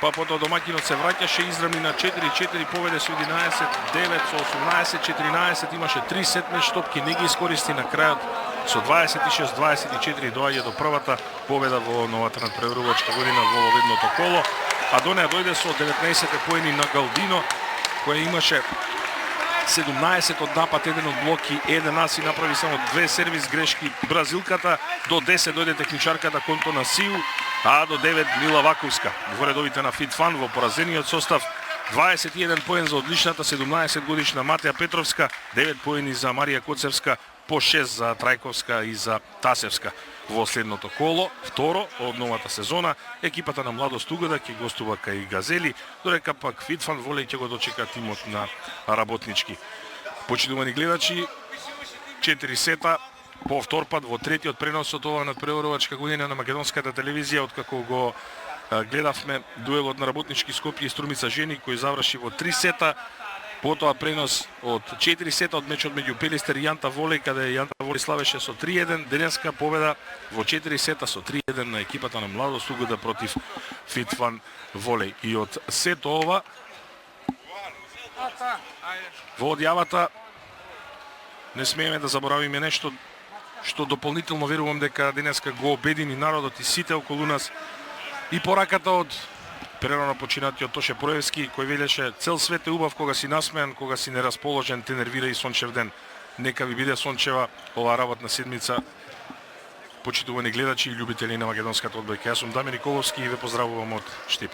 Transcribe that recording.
Па потоа домаќинот се враќаше, изравни на 4-4, поведе со 11-9, со 18-14, имаше 3 сетни штопки, не ги искористи на крајот со 26-24 доаѓа до првата победа во новата надпреварувачка година во оведното коло, а до неа дојде со 19 поени на Галдино, која имаше 17 од напад, 1 од блоки, 1 нас и направи само 2 сервис грешки бразилката, до 10 дојде техничарката Контона Сиу, а до 9 Мила Ваковска. Во редовите на Фитфан во поразениот состав 21 поен за одличната 17 годишна Матеја Петровска, 9 поени за Марија Коцевска, по 6 за Трајковска и за Тасевска. Во следното коло, второ од новата сезона, екипата на Младост Угода ќе гостува кај Газели, додека пак Фитфан волеј ќе го дочека тимот на Работнички. Почитувани гледачи, 4 сета, повтор пат во третиот пренос од оваа надпреварувачка година на македонската телевизија, откако го гледавме дуелот на Работнички Скопје и Струмица жени, кој заврши во 3 сета. Потоа пренос од 4 сета од мечот меѓу Пелистер и Јанта Волеј, каде Јанта Волеј славеше со 3-1, денеска победа во 4 сета со 3-1 на екипата на Младост Угода против Фитфан Волеј. И од сето ова, во одјавата не смееме да заборавиме нешто што дополнително верувам дека денеска го обедини народот и сите околу нас, и пораката од прерано починатиот Тоше Проевски, кој велеше: цел свет е убав кога си насмеан, кога си нерасположен, те нервира и сончев ден. Нека ви биде сончева оваа работна седмица, почитувани гледачи и љубители на македонската одбојка. Јас сум Дамир Николовски и ве поздравувам од Штип.